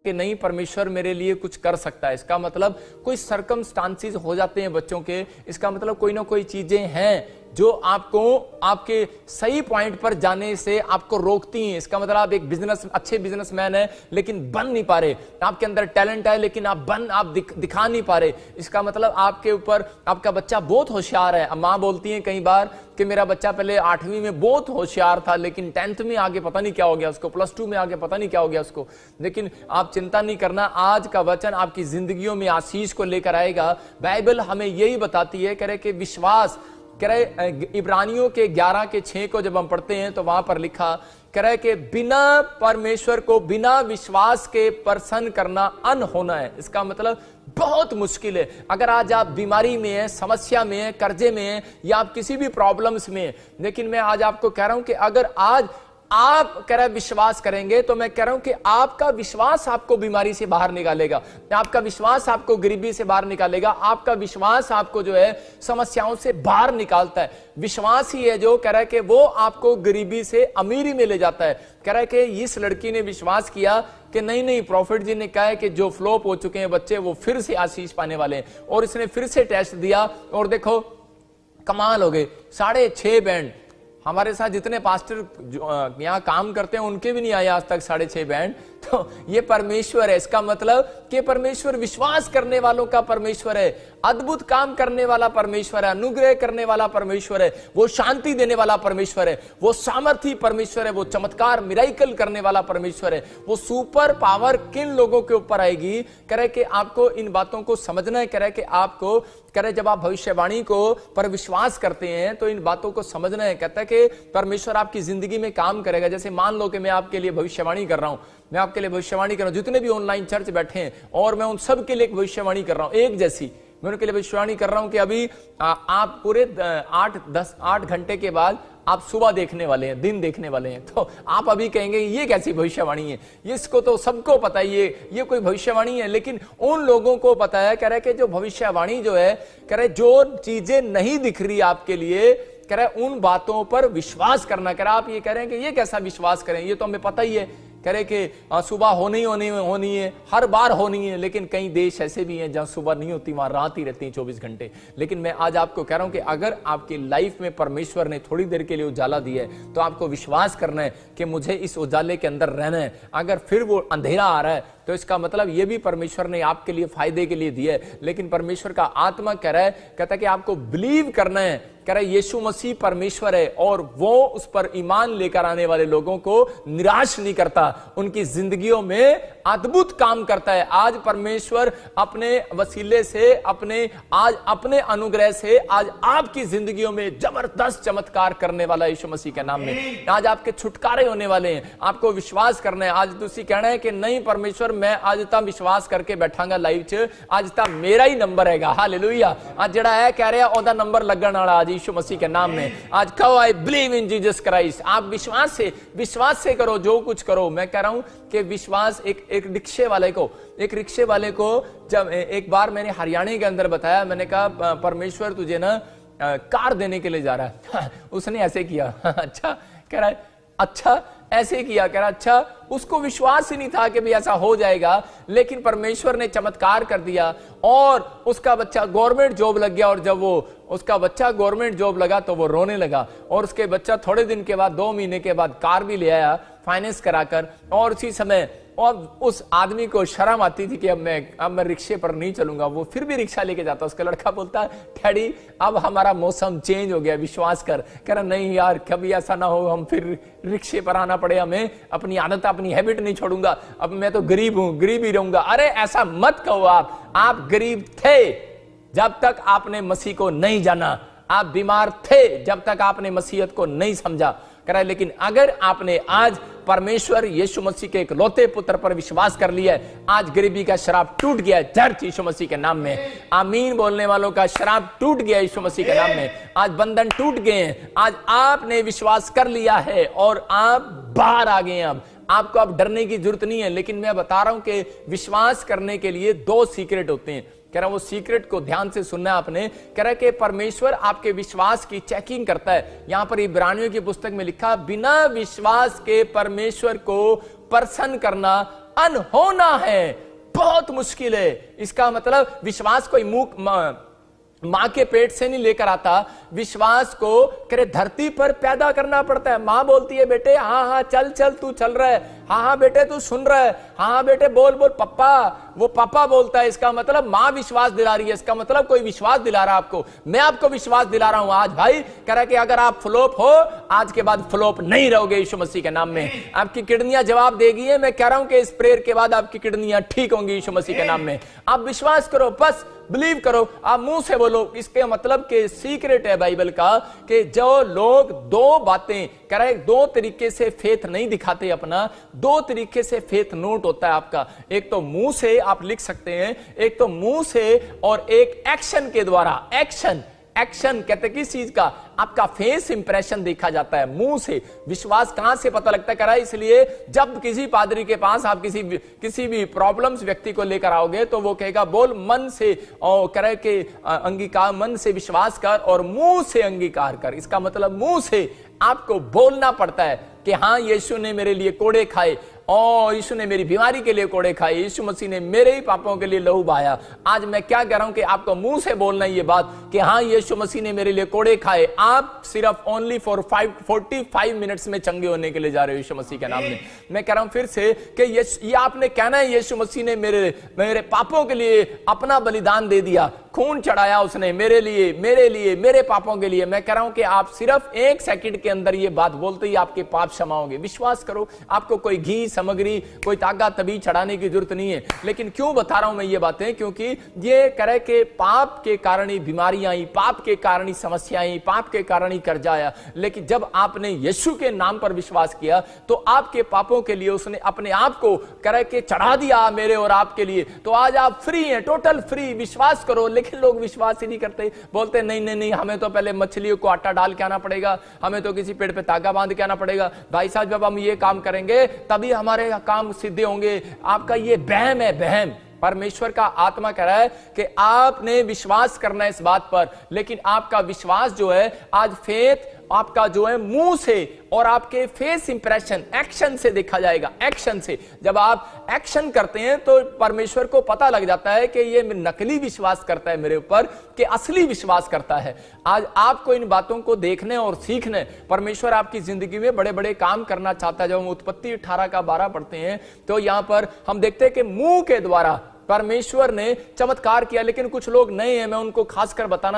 कि नहीं परमेश्वर मेरे लिए कुछ कर सकता है। इसका मतलब कोई सर्कमस्टांसिस हो जाते हैं बच्चों के, इसका मतलब कोई ना कोई चीजें हैं जो आपको आपके सही पॉइंट पर जाने से आपको रोकती हैं। इसका मतलब आप एक अच्छे बिजनेसमैन है लेकिन बन नहीं पा रहे, आपके अंदर टैलेंट है लेकिन आप दिखा नहीं पा रहे। इसका मतलब आपके ऊपर आपका बच्चा बहुत होशियार है। माँ बोलती है कई बार कि मेरा बच्चा पहले 8वीं में बहुत होशियार था लेकिन 10th में आगे पता नहीं क्या हो गया उसको, +2 में आगे पता नहीं क्या हो गया उसको। लेकिन आप चिंता नहीं करना, आज का वचन आपकी जिंदगियों में आशीष को लेकर आएगा। बाइबल हमें यही बताती है, कह रहे कि विश्वास, कह रहे इब्रानियों के 11:6 को जब हम पढ़ते हैं तो वहां पर लिखा, कह रहे कि बिना परमेश्वर को बिना विश्वास के प्रसन्न करना अन होना है। इसका मतलब बहुत मुश्किल है। अगर आज आप बीमारी में हैं, समस्या में हैं, कर्जे में हैं या आप किसी भी प्रॉब्लम्स में हैं, लेकिन मैं आज आपको कह रहा हूं कि अगर आज आप कह रहे विश्वास करेंगे तो मैं कह रहा हूं कि आपका विश्वास आपको बीमारी से बाहर निकालेगा, आपका विश्वास आपको गरीबी से बाहर निकालेगा, आपका विश्वास आपको जो है समस्याओं से बाहर निकालता है। विश्वास ही है जो कह रहा है कि वो आपको गरीबी से अमीरी में ले जाता है। कह रहा है कि इस लड़की ने विश्वास किया कि नहीं, प्रॉफिट जी ने कहा है कि जो फ्लॉप हो चुके हैं बच्चे वो फिर से आशीष पाने वाले हैं, और इसने फिर से टेस्ट दिया और देखो कमाल हो गए, 6.5 बैंड। हमारे साथ जितने पास्टर यहाँ काम करते हैं उनके भी नहीं आए आज तक 6.5 बैंड। तो ये परमेश्वर है। इसका मतलब कि परमेश्वर विश्वास करने वालों का परमेश्वर है, अद्भुत काम करने वाला परमेश्वर है, अनुग्रह करने वाला परमेश्वर है, वो शांति देने वाला परमेश्वर है, वो सामर्थी परमेश्वर है, वो चमत्कार मिराइकल करने वाला परमेश्वर है। वो सुपर पावर किन लोगों के ऊपर आएगी, कह रहे कि आपको इन बातों को समझना है। कह रहे कि आपको, कह रहे जब आप भविष्यवाणी को पर विश्वास करते हैं तो इन बातों को समझना है। कहता है कि परमेश्वर आपकी जिंदगी में काम करेगा। जैसे मान लो कि मैं आपके लिए भविष्यवाणी कर रहा हूं, मैं आपके लिए भविष्यवाणी कर रहा हूं, जितने भी ऑनलाइन चर्च बैठे हैं, और मैं उन सब के लिए भविष्यवाणी कर रहा हूं एक जैसी। मैं उनके लिए भविष्यवाणी कर रहा हूं कि अभी आप पूरे 8 घंटे के बाद आप सुबह देखने वाले हैं, दिन देखने वाले हैं। तो आप अभी कहेंगे ये कैसी भविष्यवाणी है, इसको तो सबको पता है ये कोई भविष्यवाणी है। लेकिन उन लोगों को पता है, कह रहे कि जो भविष्यवाणी जो है, कह रहे जो चीजें नहीं दिख रही आपके लिए, कह रहे उन बातों पर विश्वास करना। कह रहे आप ये कह रहे हैं कि ये कैसा विश्वास करें, ये तो हमें पता ही है। कह रहे कि सुबह होनी है, हर बार होनी है। लेकिन कई देश ऐसे भी हैं जहां सुबह नहीं होती, वहां रात ही रहती है 24 घंटे। लेकिन मैं आज आपको कह रहा हूं कि अगर आपकी लाइफ में परमेश्वर ने थोड़ी देर के लिए उजाला दिया है तो आपको विश्वास करना है कि मुझे इस उजाले के अंदर रहना है। अगर फिर वो अंधेरा आ रहा है तो इसका मतलब ये भी परमेश्वर ने आपके लिए फायदे के लिए दिया है। लेकिन परमेश्वर का आत्मा कह रहा है, कहता है कि आपको बिलीव करना है। कह रहा है यीशु मसीह परमेश्वर है और वो उस पर ईमान लेकर आने वाले लोगों को निराश नहीं करता, उनकी जिंदगियों में अद्भुत काम करता है। आज परमेश्वर अपने वसीले से, अपने अनुग्रह से आज आपकी जिंदगियों में जबरदस्त चमत्कार करने वाला यीशु मसीह के नाम में। आज आपके छुटकारे होने वाले हैं। आपको विश्वास करना है। आज तुसी कहना है कि नहीं परमेश्वर, मैं आज तक विश्वास करके बैठांगा लाइव च, आज तक मेरा ही नंबर हैगा। हालेलुया। आज जड़ा है कह रहा ओदा नंबर लगन वाला आज यीशु मसीह के नाम में। आज कहो I believe in Jesus Christ. आप विश्वास से करो जो कुछ करो। मैं कह रहा हूं कि विश्वास एक रिक्शे वाले को जब एक बार मैंने हरियाणा के अंदर बताया, मैंने कहा परमेश्वर तुझे ना कार देने के लिए जा रहा है। उसने ऐसे किया, अच्छा कह रहा है, अच्छा ऐसे किया, कह रहा अच्छा। उसको विश्वास ही नहीं था कि भी ऐसा हो जाएगा, लेकिन परमेश्वर ने चमत्कार कर दिया और उसका बच्चा गवर्नमेंट जॉब लग गया। और जब वो उसका बच्चा गवर्नमेंट जॉब लगा तो वो रोने लगा, और उसके बच्चा थोड़े दिन के बाद, 2 महीने के बाद कार भी ले आया फाइनेंस कराकर। और उसी समय और उस आदमी को शर्म आती थी कि अब मैं रिक्शे पर नहीं चलूंगा। वो फिर भी रिक्शा लेके जाता। उसका लड़का बोलता, डैडी अब हमारा मौसम चेंज हो गया, विश्वास कर। कह रहा नहीं यार, कभी ऐसा ना हो हम फिर रिक्शे पर आना पड़े हमें, अपनी आदत अपनी हैबिट नहीं छोड़ूंगा। अब मैं तो गरीब हूं, गरीब ही रहूंगा। अरे ऐसा मत कहो। आप गरीब थे जब तक आपने मसीह को नहीं जाना, आप बीमार थे जब तक आपने मसीहत को नहीं समझा। कह रहा है लेकिन अगर आपने आज परमेश्वर यीशु मसीह के इकलौते पुत्र पर विश्वास कर लिया है, आज गरीबी का शराब टूट गया है चर्च यीशु मसीह के नाम में। आमीन बोलने वालों का शराब टूट गया यीशु मसीह के नाम में। आज बंधन टूट गए हैं। आज आपने विश्वास कर लिया है और आप बाहर आ गए हैं। अब आपको अब डरने की जरूरत नहीं है। लेकिन मैं बता रहा हूं कि विश्वास करने के लिए 2 सीक्रेट होते हैं। कह रहा वो सीक्रेट को ध्यान से सुनना है आपने। कह रहा है कि परमेश्वर आपके विश्वास की चेकिंग करता है। यहां पर इब्रानियों की पुस्तक में लिखा, बिना विश्वास के परमेश्वर को प्रसन्न करना अनहोना है, बहुत मुश्किल है। इसका मतलब विश्वास कोई मां के पेट से नहीं लेकर आता, विश्वास को करे धरती पर पैदा करना पड़ता है। मां बोलती है बेटे हाँ हाँ चल चल तू चल रहा है, हाँ हाँ बेटे तू सुन रहा है, हाँ हाँ बेटे बोल बोल पप्पा, वो पापा बोलता है। इसका मतलब मां विश्वास दिला रही है। इसका मतलब कोई विश्वास दिला रहा है आपको। मैं आपको विश्वास दिला रहा हूं आज भाई, कह रहा है कि अगर आप फ्लॉप हो, आज के बाद फ्लॉप नहीं रहोगे यीशु मसीह के नाम में। आपकी किडनियां जवाब देगी है। मैं कह रहा हूं कि इस प्रेयर के बाद आपकी किडनियां ठीक होंगी यीशु मसीह के नाम में। आप विश्वास करो, बस बिलीव करो, आप मुंह से बोलो। इसके मतलब के सीक्रेट है बाइबल का कि जो लोग दो बातें कह रहे, दो तरीके से फेथ नहीं दिखाते अपना, दो तरीके से फेथ नोट होता है आपका। एक तो मुंह से आप लिख सकते हैं, एक तो मुंह से, और एक एक्शन के द्वारा। एक्शन कहते किस चीज का? आपका फेस इंप्रेशन देखा जाता है मुंह से। विश्वास कहां से पता लगता है? करा इसलिए जब किसी पादरी के पास आप किसी भी प्रॉब्लम्स व्यक्ति को लेकर आओगे तो वो कहेगा बोल मन से, और कह रहे कि अंगीकार, मन से विश्वास कर और मुंह से अंगीकार कर। इसका मतलब मुंह से आपको बोलना पड़ता है कि हाँ यीशु ने मेरे लिए कोड़े खाए, और यीशु ने मेरी बीमारी के लिए कोड़े खाए, यीशु मसीह ने मेरे ही पापों के लिए लहू बहाया। आज मैं क्या कह रहा हूं कि आपको मुंह से बोलना ये बात कि हाँ यीशु मसीह ने मेरे लिए कोड़े खाए। आप सिर्फ ओनली फॉर 45 मिनट्स में चंगे होने के लिए जा रहे हो यीशु मसीह के नाम में। मैं कह रहा हूं फिर से कि ये आपने कहना है यीशु मसीह ने मेरे पापों के लिए अपना बलिदान दे दिया, खून चढ़ाया उसने मेरे लिए, मेरे पापों के लिए। मैं कह रहा हूं कि आप सिर्फ 1 सेकंड के अंदर ये बात बोलते ही आपके पाप क्षमा होंगे। विश्वास करो, आपको कोई घी सामग्री, कोई तागा तभी चढ़ाने की जरूरत नहीं है। लेकिन क्यों बता रहा हूं मैं ये बातें? क्योंकि ये करे कि पाप के कारण ही बीमारियां आई, पाप के कारण ही समस्याएं आई, पाप के कारण ही कर्जा आया। लेकिन जब आपने यीशु के नाम पर विश्वास किया तो आपके पापों के लिए उसने अपने आप को करे कि चढ़ा दिया मेरे और आपके लिए। तो आज आप फ्री हैं, टोटल फ्री। विश्वास करो। लेकिन लोग विश्वास ही नहीं करते, बोलते नहीं, हमें तो पहले मछलियों को आटा डाल के आना पड़ेगा, हमें तो किसी पेड़ पे तागा बांध के आना पड़ेगा। भाई साहब जब हम ये काम करेंगे तभी हमारे काम सिद्ध होंगे। आपका ये बहम है, बहम। परमेश्वर का आत्मा कह रहा है कि आपने विश्वास करना है इस बात पर, लेकिन आपका विश्वास जो है आज फेथ आपका जो है मुंह से और आपके फेस इंप्रेशन, एक्शन से देखा जाएगा। एक्शन से जब आप एक्शन करते हैं तो परमेश्वर को पता लग जाता है कि ये नकली विश्वास करता है मेरे ऊपर, कि असली विश्वास करता है। आज आपको इन बातों को देखने और सीखने, परमेश्वर आपकी जिंदगी में बड़े बड़े काम करना चाहता है। जब हम उत्पत्ति 18:12 पढ़ते हैं तो यहां पर हम देखते हैं कि मुंह के द्वारा परमेश्वर ने चमत्कार किया। लेकिन कुछ लोग नए हैं, मैं उनको खासकर बताना